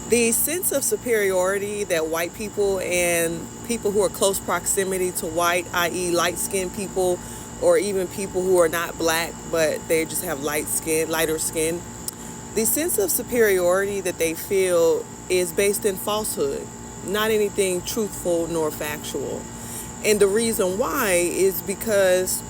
The sense of superiority that white people and people who are close proximity to white, i.e. light-skinned people, or even people who are not black but they just have lighter skin, the sense of superiority that they feel is based in falsehood, not anything truthful nor factual. And the reason why is because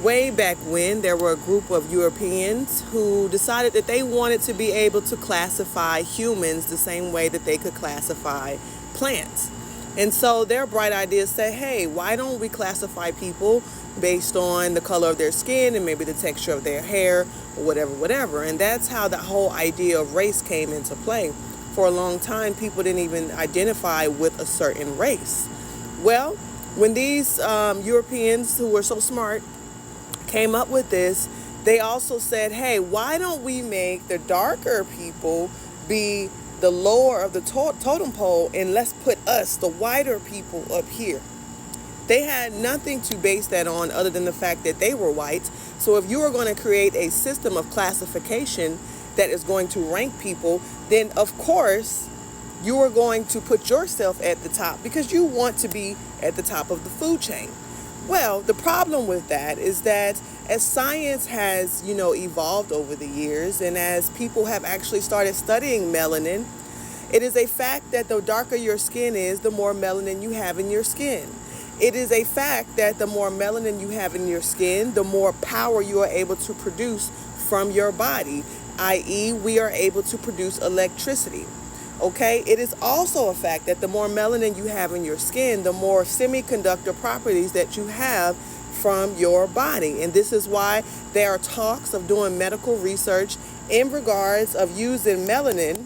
way back when there were a group of Europeans who decided that they wanted to be able to classify humans the same way that they could classify plants. And so their bright idea said, hey, why don't we classify people based on the color of their skin and maybe the texture of their hair or whatever. And that's how the whole idea of race came into play. For a long time, people didn't even identify with a certain race. Well, when these Europeans who were so smart came up with this, they also said, hey, why don't we make the darker people be the lower of the totem pole, and let's put us, the whiter people, up here. They had nothing to base that on other than the fact that they were white. So if you are going to create a system of classification that is going to rank people, then of course you are going to put yourself at the top because you want to be at the top of the food chain. Well, the problem with that is that as science has, evolved over the years, and as people have actually started studying melanin, it is a fact that the darker your skin is, the more melanin you have in your skin. It is a fact that the more melanin you have in your skin, the more power you are able to produce from your body, i.e., we are able to produce electricity. Okay, it is also a fact that the more melanin you have in your skin, the more semiconductor properties that you have from your body. And this is why there are talks of doing medical research in regards of using melanin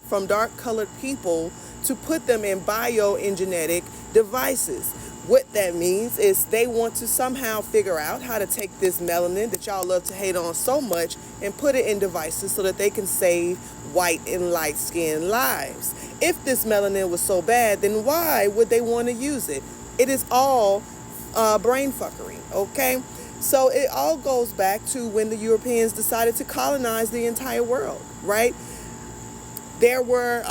from dark colored people to put them in bioenginetic devices. What that means is they want to somehow figure out how to take this melanin that y'all love to hate on so much and put it in devices so that they can save white and light skinned lives. If this melanin was so bad, then why would they want to use it? It is all brain fuckery, okay? So it all goes back to when the Europeans decided to colonize the entire world, right? There were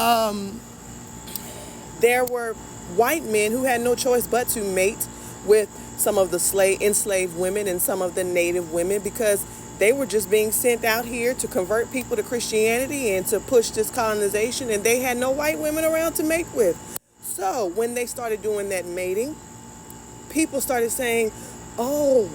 white men who had no choice but to mate with some of the enslaved women and some of the native women because they were just being sent out here to convert people to Christianity and to push this colonization, and they had no white women around to mate with. So when they started doing that mating, people started saying, oh,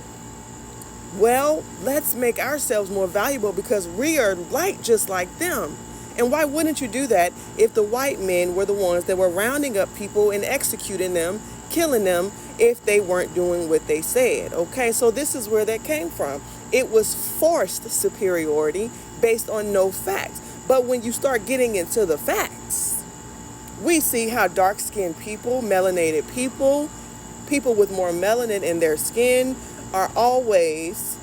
well, let's make ourselves more valuable because we are light just like them. And why wouldn't you do that if the white men were the ones that were rounding up people and executing them, killing them if they weren't doing what they said? Okay, so this is where that came from. It was forced superiority based on no facts. But when you start getting into the facts, we see how dark-skinned people, melanated people, people with more melanin in their skin are always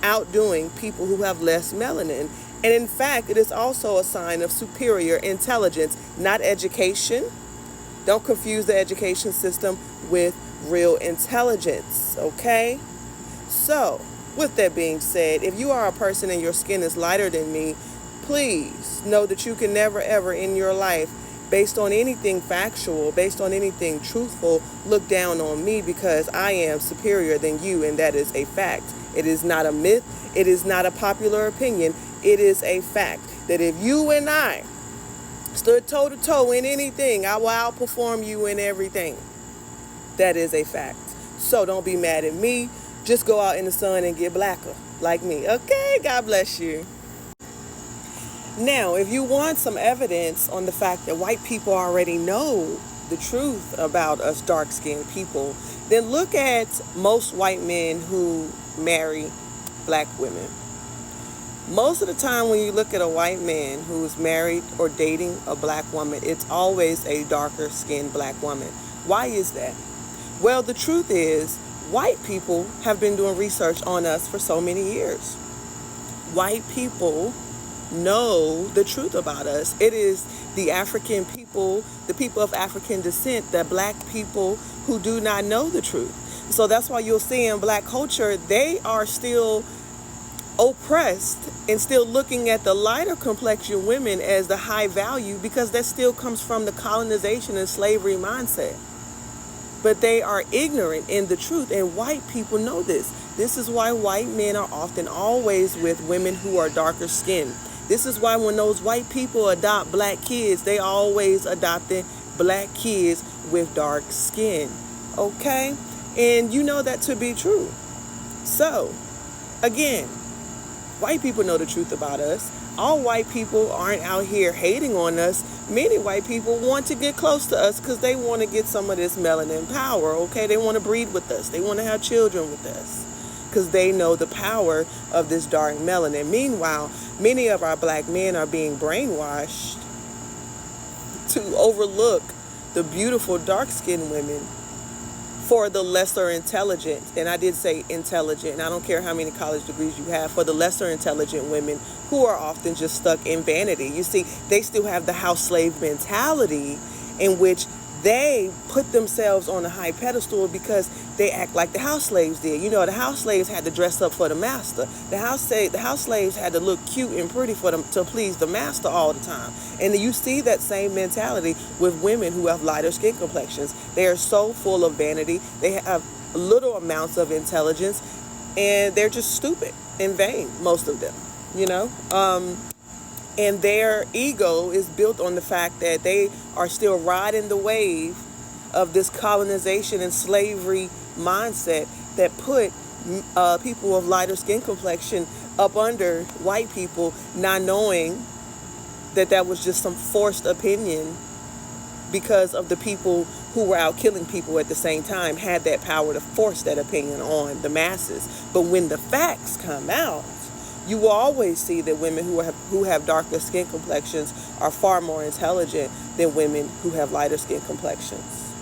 outdoing people who have less melanin. And in fact, it is also a sign of superior intelligence, not education. Don't confuse the education system with real intelligence, okay? So, with that being said, if you are a person and your skin is lighter than me, please know that you can never ever in your life, based on anything factual, based on anything truthful, look down on me because I am superior than you, and that is a fact. It is not a myth. It is not a popular opinion. It is a fact that if you and I stood toe-to-toe in anything, I will outperform you in everything. That is a fact. So don't be mad at me. Just go out in the sun and get blacker like me. Okay? God bless you. Now, if you want some evidence on the fact that white people already know the truth about us dark-skinned people, then look at most white men who marry black women. Most of the time when you look at a white man who is married or dating a black woman, it's always a darker skinned black woman. Why is that? Well, the truth is, white people have been doing research on us for so many years. White people know the truth about us. It is the African people, the people of African descent, the black people who do not know the truth. So that's why you'll see in black culture, they are still oppressed and still looking at the lighter complexion women as the high value, because that still comes from the colonization and slavery mindset. But they are ignorant in the truth, and white people know this. This is why white men are often always with women who are darker skinned. This is why when those white people adopt black kids, they always adopting black kids with dark skin. Okay? And you know that to be true. So, again, white people know the truth about us. All white people aren't out here hating on us. Many white people want to get close to us because they want to get some of this melanin power, okay? They want to breed with us. They want to have children with us because they know the power of this dark melanin. Meanwhile, many of our black men are being brainwashed to overlook the beautiful dark-skinned women for the lesser intelligent. And I did say intelligent, and I don't care how many college degrees you have, for the lesser intelligent women who are often just stuck in vanity. You see, they still have the house slave mentality in which they put themselves on a high pedestal because they act like the house slaves did. You know, the house slaves had to dress up for the master. The house slaves had to look cute and pretty for them to please the master all the time. And you see that same mentality with women who have lighter skin complexions. They are so full of vanity. They have little amounts of intelligence, and they're just stupid and vain, most of them, you know. And their ego is built on the fact that they are still riding the wave of this colonization and slavery mindset that put people of lighter skin complexion up under white people, not knowing that that was just some forced opinion because of the people who were out killing people at the same time had that power to force that opinion on the masses. But when the facts come out, you will always see that women who have darker skin complexions are far more intelligent than women who have lighter skin complexions.